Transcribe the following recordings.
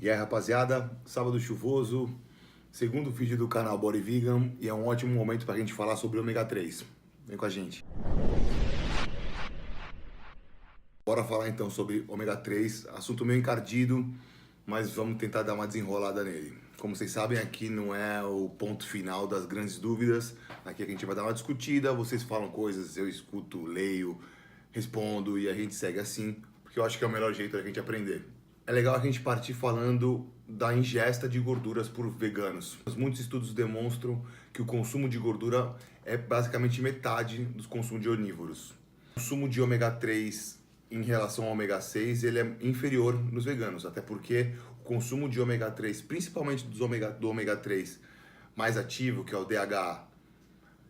E aí, rapaziada, sábado chuvoso, segundo vídeo do canal Body Vegan e é um ótimo momento pra gente falar sobre ômega 3. Vem com a gente. Bora falar então sobre ômega 3, assunto meio encardido, mas vamos tentar dar uma desenrolada nele. Como vocês sabem, aqui não é o ponto final das grandes dúvidas, aqui a gente vai dar uma discutida, vocês falam coisas, eu escuto, leio, respondo e a gente segue assim, porque eu acho que é o melhor jeito da gente aprender. É legal a gente partir falando da ingesta de gorduras por veganos. Muitos estudos demonstram que o consumo de gordura é basicamente metade do consumo de onívoros. O consumo de ômega 3 em relação ao ômega 6 ele é inferior nos veganos, até porque o consumo de ômega 3, principalmente do ômega 3 mais ativo, que é o DHA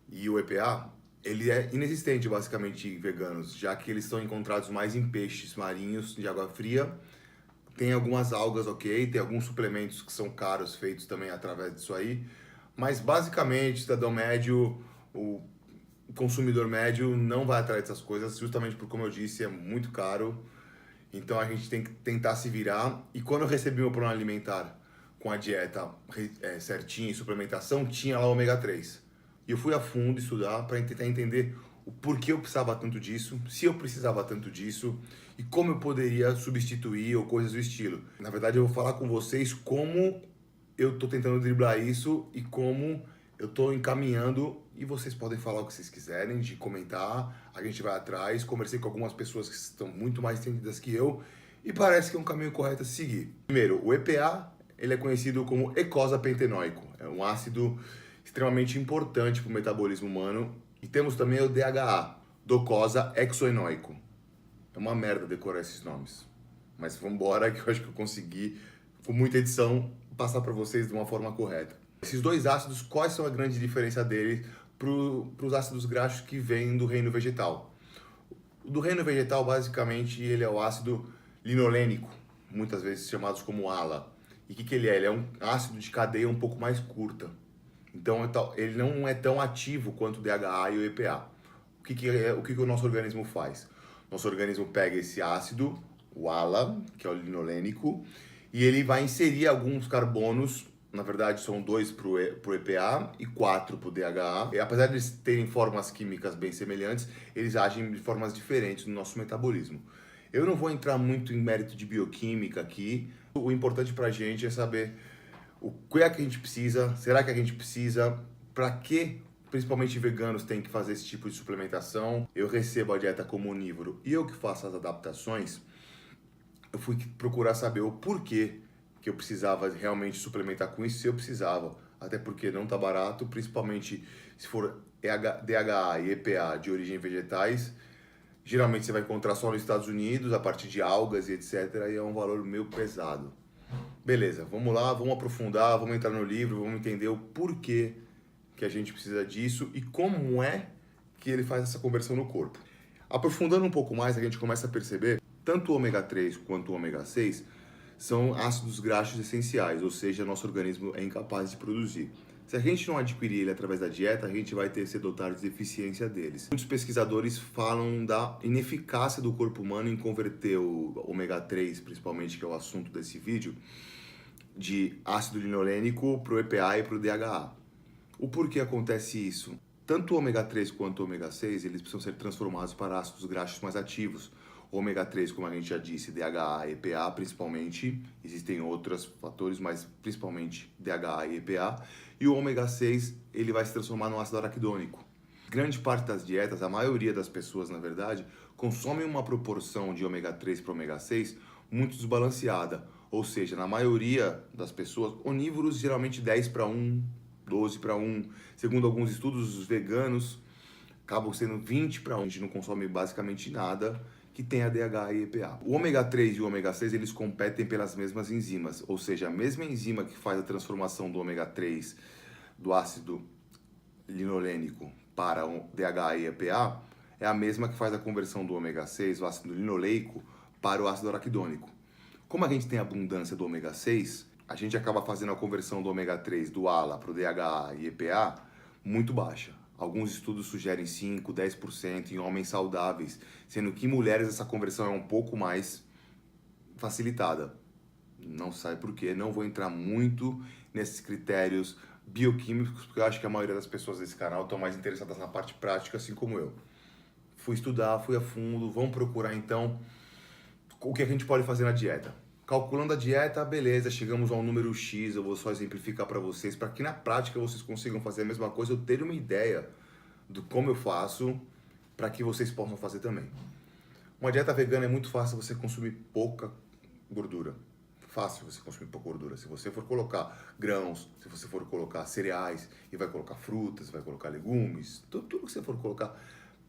e o EPA, ele é inexistente basicamente em veganos, já que eles são encontrados mais em peixes marinhos de água fria. Tem algumas algas, ok, tem alguns suplementos que são caros, feitos também através disso aí, mas basicamente, cidadão médio, o consumidor médio não vai atrás dessas coisas, justamente porque, como eu disse, é muito caro, então a gente tem que tentar se virar, e quando eu recebi meu plano alimentar com a dieta certinha e suplementação, tinha lá o ômega 3. E eu fui a fundo estudar para tentar entender o porquê eu precisava tanto disso, se eu precisava tanto disso e como eu poderia substituir ou coisas do estilo. Na verdade, eu vou falar com vocês como eu estou tentando driblar isso e como eu estou encaminhando, e vocês podem falar o que vocês quiserem, de comentar, a gente vai atrás. Conversei com algumas pessoas que estão muito mais entendidas que eu e parece que é um caminho correto a seguir. Primeiro, o EPA, ele é conhecido como eicosapentenoico, é um ácido extremamente importante para o metabolismo humano. E temos também o DHA, docosa hexoenoico. É uma merda decorar esses nomes, mas vamos embora que eu acho que eu consegui, com muita edição, passar para vocês de uma forma correta. Esses dois ácidos, quais são a grande diferença deles para os ácidos graxos que vêm do reino vegetal? O do reino vegetal, basicamente, ele é o ácido linolênico, muitas vezes chamados como ALA. E o que ele é? Ele é um ácido de cadeia um pouco mais curta. Então, ele não é tão ativo quanto o DHA e o EPA. O que o nosso organismo faz? Nosso organismo pega esse ácido, o ALA, que é o linolênico, e ele vai inserir alguns carbonos. Na verdade, são 2 para o EPA e 4 para o DHA. E apesar de eles terem formas químicas bem semelhantes, eles agem de formas diferentes no nosso metabolismo. Eu não vou entrar muito em mérito de bioquímica aqui. O importante para a gente é saber o que é que a gente precisa, será que a gente precisa, para que principalmente veganos têm que fazer esse tipo de suplementação. Eu recebo a dieta como onívoro e eu que faço as adaptações. Eu fui procurar saber o porquê que eu precisava realmente suplementar com isso, se eu precisava, até porque não tá barato, principalmente se for DHA e EPA de origem vegetais. Geralmente você vai encontrar só nos Estados Unidos, a partir de algas e etc, e é um valor meio pesado. Beleza, vamos lá, vamos aprofundar, vamos entrar no livro, vamos entender o porquê que a gente precisa disso e como é que ele faz essa conversão no corpo. Aprofundando um pouco mais, a gente começa a perceber tanto o ômega 3 quanto o ômega 6 são ácidos graxos essenciais, ou seja, nosso organismo é incapaz de produzir. Se a gente não adquirir ele através da dieta, a gente vai ter cedo de deficiência deles. Muitos pesquisadores falam da ineficácia do corpo humano em converter o ômega 3, principalmente, que é o assunto desse vídeo, de ácido linolênico para o EPA e para o DHA. O porquê acontece isso? Tanto o ômega 3 quanto o ômega 6, eles precisam ser transformados para ácidos graxos mais ativos. O ômega 3, como a gente já disse, DHA e EPA principalmente, existem outros fatores, mas principalmente DHA e EPA. E o ômega 6, ele vai se transformar no ácido araquidônico. Grande parte das dietas, a maioria das pessoas, na verdade, consomem uma proporção de ômega 3 para ômega 6 muito desbalanceada. Ou seja, na maioria das pessoas, onívoros geralmente 10 para 1, 12 para 1. Segundo alguns estudos, os veganos acabam sendo 20 para 1. A gente não consome basicamente nada que tenha DHA e EPA. O ômega 3 e o ômega 6, eles competem pelas mesmas enzimas, ou seja, a mesma enzima que faz a transformação do ômega 3 do ácido linolênico para o DHA e EPA é a mesma que faz a conversão do ômega 6, o ácido linoleico, para o ácido araquidônico. Como a gente tem abundância do ômega 6, a gente acaba fazendo a conversão do ômega 3 do ALA para o DHA e EPA muito baixa. Alguns estudos sugerem 5, 10% em homens saudáveis, sendo que em mulheres essa conversão é um pouco mais facilitada. Não sabe por quê. Não vou entrar muito nesses critérios bioquímicos, porque eu acho que a maioria das pessoas desse canal estão mais interessadas na parte prática, assim como eu. Fui estudar, fui a fundo, vamos procurar então o que a gente pode fazer na dieta. Calculando a dieta, beleza, chegamos a um número X, eu vou só exemplificar para vocês, para que na prática vocês consigam fazer a mesma coisa, eu ter uma ideia do como eu faço, para que vocês possam fazer também. Uma dieta vegana é muito fácil você consumir pouca gordura. Fácil você consumir pouca gordura. Se você for colocar grãos, se você for colocar cereais, e vai colocar frutas, vai colocar legumes, tudo que você for colocar,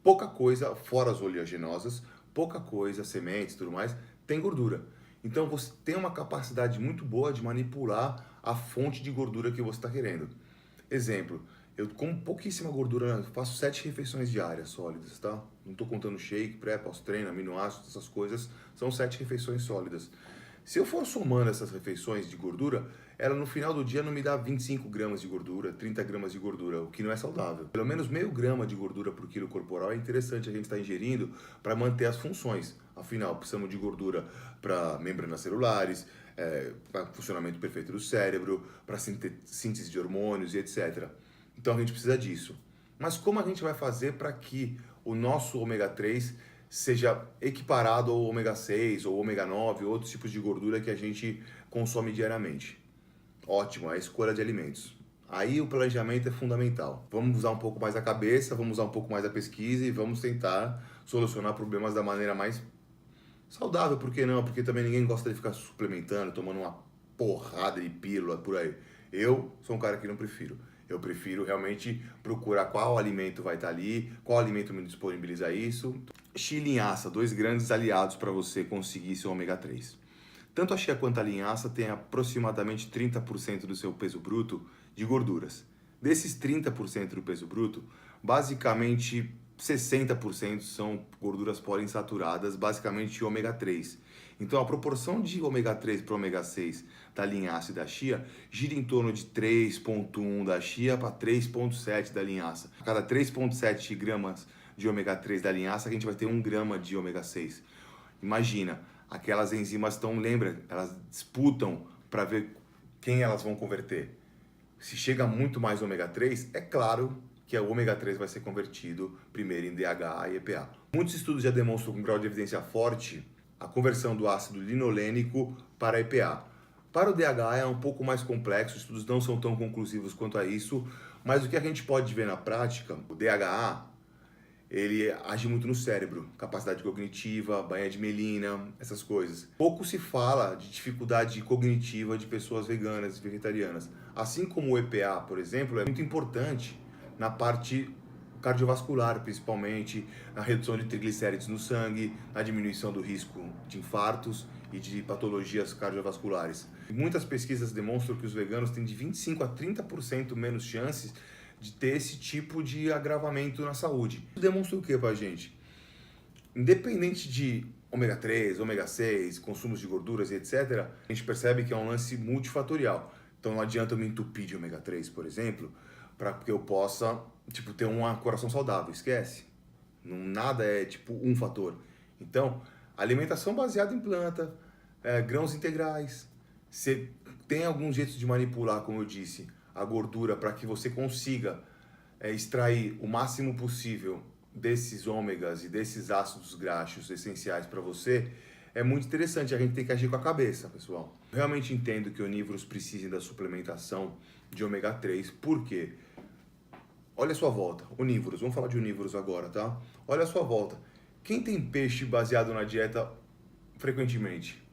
pouca coisa, fora as oleaginosas, pouca coisa, sementes e tudo mais, tem gordura. Então você tem uma capacidade muito boa de manipular a fonte de gordura que você está querendo. Exemplo, eu como pouquíssima gordura, faço 7 refeições diárias sólidas, tá? Não estou contando shake, pré, pós-treino, aminoácidos, essas coisas, são 7 refeições sólidas. Se eu for somando essas refeições de gordura, ela no final do dia não me dá 25 gramas de gordura, 30 gramas de gordura, o que não é saudável. Pelo menos meio grama de gordura por quilo corporal é interessante a gente estar ingerindo para manter as funções. Afinal, precisamos de gordura para membranas celulares, para funcionamento perfeito do cérebro, para síntese de hormônios e etc. Então a gente precisa disso. Mas como a gente vai fazer para que o nosso ômega 3 seja equiparado ao ômega 6 ou ômega 9, outros tipos de gordura que a gente consome diariamente? Ótimo, a escolha de alimentos. Aí o planejamento é fundamental. Vamos usar um pouco mais a cabeça, vamos usar um pouco mais a pesquisa e vamos tentar solucionar problemas da maneira mais saudável. Por que não? Porque também ninguém gosta de ficar suplementando, tomando uma porrada de pílula por aí. Eu sou um cara que não prefiro. Eu prefiro realmente procurar qual alimento vai estar ali, qual alimento me disponibiliza isso. Chia e linhaça, 2 grandes aliados para você conseguir seu ômega 3. Tanto a chia quanto a linhaça têm aproximadamente 30% do seu peso bruto de gorduras. Desses 30% do peso bruto, basicamente 60% são gorduras poliinsaturadas, basicamente ômega 3. Então a proporção de ômega 3 para ômega 6 da linhaça e da chia gira em torno de 3,1 da chia para 3,7 da linhaça. A cada 3,7 gramas de ômega 3 da linhaça, a gente vai ter 1 grama de ômega 6. Imagina, aquelas enzimas estão, lembra, elas disputam para ver quem elas vão converter. Se chega muito mais ômega 3, é claro que o ômega 3 vai ser convertido primeiro em DHA e EPA. Muitos estudos já demonstram com grau de evidência forte a conversão do ácido linolênico para EPA. Para o DHA é um pouco mais complexo, os estudos não são tão conclusivos quanto a isso, mas o que a gente pode ver na prática, o DHA, ele age muito no cérebro, capacidade cognitiva, banha de melina, essas coisas. Pouco se fala de dificuldade cognitiva de pessoas veganas e vegetarianas. Assim como o EPA, por exemplo, é muito importante na parte cardiovascular, principalmente na redução de triglicéridos no sangue, na diminuição do risco de infartos e de patologias cardiovasculares. Muitas pesquisas demonstram que os veganos têm de 25 a 30% menos chances de ter esse tipo de agravamento na saúde. Isso demonstra o que pra gente? Independente de ômega 3, ômega 6, consumos de gorduras e etc., a gente percebe que é um lance multifatorial. Então não adianta eu me entupir de ômega 3, por exemplo, para que eu possa ter um coração saudável. Esquece. Nada é um fator. Então, alimentação baseada em planta, grãos integrais. Você tem alguns jeitos de manipular, como eu disse, a gordura para que você consiga extrair o máximo possível desses ômegas e desses ácidos graxos essenciais para você. É muito interessante, a gente tem que agir com a cabeça, pessoal. Realmente entendo que onívoros precisem da suplementação de ômega 3, por quê? Olha a sua volta, onívoros, vamos falar de onívoros agora, tá? Olha a sua volta. Quem tem peixe baseado na dieta frequentemente?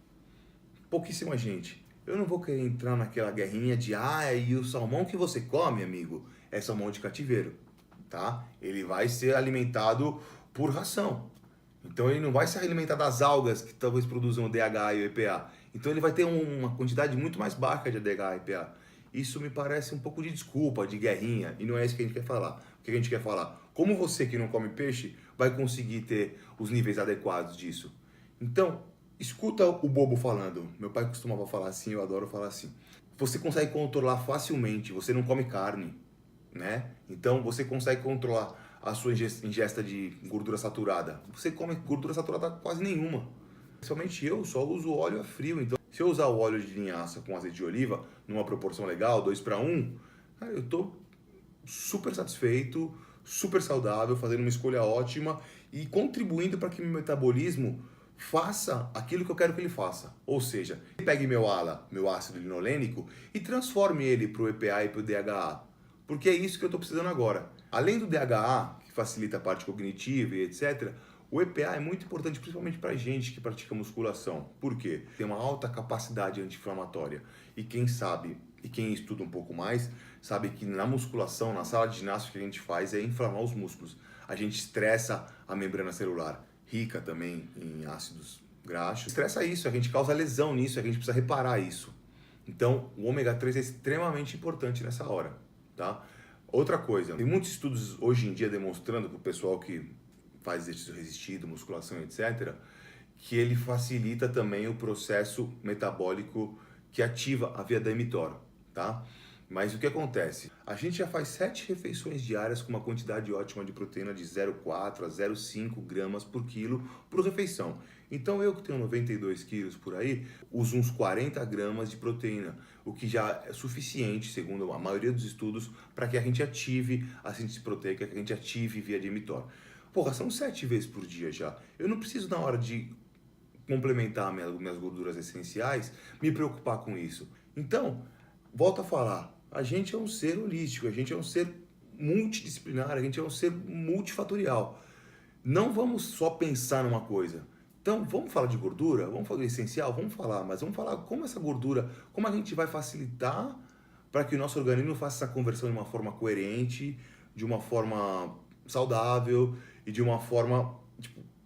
Pouquíssima gente. Eu não vou querer entrar naquela guerrinha de e o salmão que você come, amigo, é salmão de cativeiro, tá? Ele vai ser alimentado por ração. Então ele não vai se alimentar das algas que talvez produzam DHA e EPA. Então ele vai ter uma quantidade muito mais baixa de DHA e EPA. Isso me parece um pouco de desculpa, de guerrinha, e não é isso que a gente quer falar. O que a gente quer falar? Como você que não come peixe vai conseguir ter os níveis adequados disso? Então, escuta o bobo falando. Meu pai costumava falar assim, eu adoro falar assim. Você consegue controlar facilmente, você não come carne, né? Então você consegue controlar a sua ingesta de gordura saturada. Você come gordura saturada quase nenhuma. Principalmente eu só uso óleo a frio, então Se eu usar o óleo de linhaça com azeite de oliva, numa proporção legal, 2:1, cara, eu tô super satisfeito, super saudável, fazendo uma escolha ótima e contribuindo para que meu metabolismo faça aquilo que eu quero que ele faça. Ou seja, pegue meu ALA, meu ácido linolênico, e transforme ele para o EPA e para o DHA. Porque é isso que eu estou precisando agora. Além do DHA, que facilita a parte cognitiva e etc., o EPA é muito importante, principalmente para gente que pratica musculação. Por quê? Tem uma alta capacidade anti-inflamatória. E quem sabe, e quem estuda um pouco mais, sabe que na musculação, na sala de ginástica, que a gente faz é inflamar os músculos. A gente estressa a membrana celular, rica também em ácidos graxos. Estressa isso, a gente causa lesão nisso, a gente precisa reparar isso. Então, o ômega 3 é extremamente importante nessa hora, tá? Outra coisa, tem muitos estudos hoje em dia demonstrando para o pessoal que faz exercício resistido, musculação, etc., que ele facilita também o processo metabólico que ativa a via da mTOR, tá? Mas o que acontece? A gente já faz 7 refeições diárias com uma quantidade ótima de proteína de 0,4 a 0,5 gramas por quilo por refeição. Então eu que tenho 92 quilos por aí, uso uns 40 gramas de proteína, o que já é suficiente, segundo a maioria dos estudos, para que a gente ative a síntese proteica, que a gente ative via de mTOR. Porra, são 7 vezes por dia já. Eu não preciso, na hora de complementar minhas gorduras essenciais, me preocupar com isso. Então, volto a falar, a gente é um ser holístico, a gente é um ser multidisciplinar, a gente é um ser multifatorial. Não vamos só pensar numa coisa. Então, vamos falar de gordura? Vamos falar do essencial? Vamos falar, mas vamos falar como essa gordura, como a gente vai facilitar para que o nosso organismo faça essa conversão de uma forma coerente, de uma forma saudável e de uma forma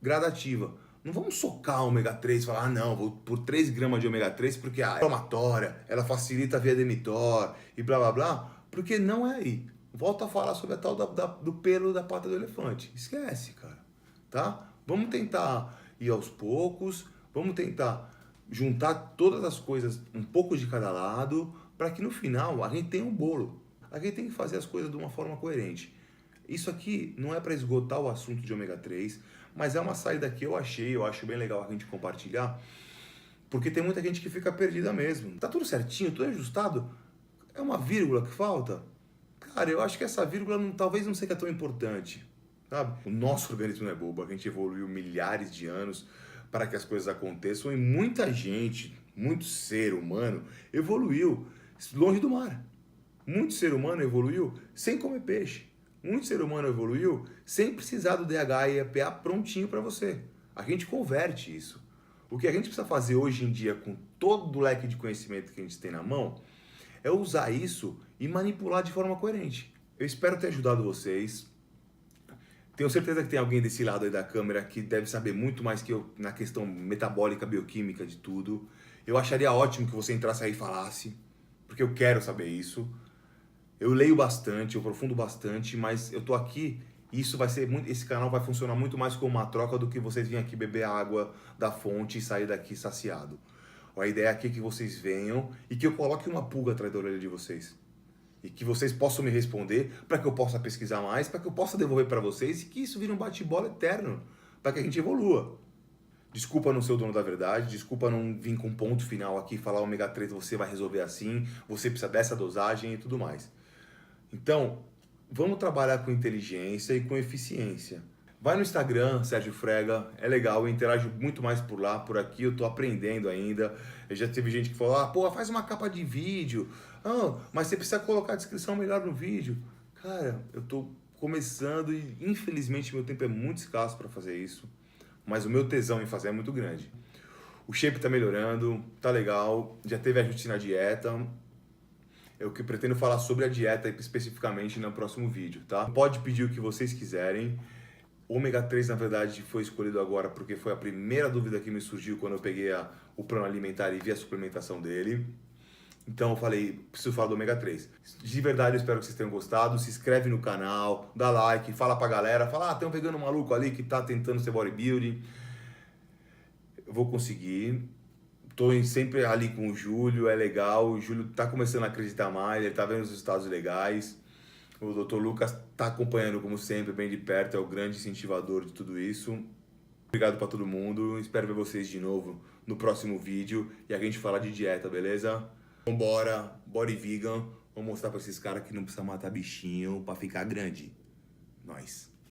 gradativa. Não vamos socar o ômega 3 e falar, não, vou por 3 gramas de ômega 3 porque é inflamatória, ela facilita a via de mTOR e blá blá blá, porque não é aí. Volto a falar sobre a tal do pelo da pata do elefante. Esquece, cara. Tá? Vamos tentar ir aos poucos, vamos tentar juntar todas as coisas, um pouco de cada lado, para que no final a gente tenha um bolo. A gente tem que fazer as coisas de uma forma coerente. Isso aqui não é para esgotar o assunto de ômega 3, mas é uma saída que eu acho bem legal a gente compartilhar, porque tem muita gente que fica perdida mesmo. Tá tudo certinho, tudo ajustado, é uma vírgula que falta. Cara, eu acho que essa vírgula talvez não seja tão importante, sabe? O nosso organismo não é bobo, a gente evoluiu milhares de anos para que as coisas aconteçam e muita gente, muito ser humano evoluiu longe do mar. Muito ser humano evoluiu sem comer peixe. Muito ser humano evoluiu sem precisar do DHA e EPA prontinho para você. A gente converte isso. O que a gente precisa fazer hoje em dia com todo o leque de conhecimento que a gente tem na mão é usar isso e manipular de forma coerente. Eu espero ter ajudado vocês. Tenho certeza que tem alguém desse lado aí da câmera que deve saber muito mais que eu na questão metabólica, bioquímica de tudo. Eu acharia ótimo que você entrasse aí e falasse, porque eu quero saber isso. Eu leio bastante, eu aprofundo bastante, mas eu tô aqui e isso vai ser muito, esse canal vai funcionar muito mais como uma troca do que vocês virem aqui beber água da fonte e sair daqui saciado. A ideia aqui é que vocês venham e que eu coloque uma pulga atrás da orelha de vocês. E que vocês possam me responder para que eu possa pesquisar mais, para que eu possa devolver para vocês e que isso vire um bate-bola eterno, para que a gente evolua. Desculpa não ser o dono da verdade, desculpa não vir com um ponto final aqui e falar ômega 3 você vai resolver assim, você precisa dessa dosagem e tudo mais. Então, vamos trabalhar com inteligência e com eficiência. Vai no Instagram, Sérgio Frega, é legal, eu interajo muito mais por lá, por aqui, eu tô aprendendo ainda. Eu já teve gente que falou, pô, faz uma capa de vídeo, mas você precisa colocar a descrição melhor no vídeo. Cara, eu tô começando e infelizmente meu tempo é muito escasso para fazer isso, mas o meu tesão em fazer é muito grande. O shape tá melhorando, tá legal, já teve ajuste na dieta. Eu que pretendo falar sobre a dieta especificamente no próximo vídeo, tá? Pode pedir o que vocês quiserem. O ômega 3, na verdade, foi escolhido agora porque foi a primeira dúvida que me surgiu quando eu peguei o plano alimentar e vi a suplementação dele. Então eu falei, preciso falar do ômega 3. De verdade, eu espero que vocês tenham gostado. Se inscreve no canal, dá like, fala pra galera. Fala, tem um vegano maluco ali que tá tentando ser bodybuilding. Eu vou conseguir. Tô sempre ali com o Júlio, é legal. O Júlio tá começando a acreditar mais, ele tá vendo os resultados legais. O Dr. Lucas tá acompanhando, como sempre, bem de perto, é o grande incentivador de tudo isso. Obrigado pra todo mundo. Espero ver vocês de novo no próximo vídeo e a gente fala de dieta, beleza? Vambora, body vegan. Vamos mostrar pra esses caras que não precisa matar bichinho pra ficar grande. Nós.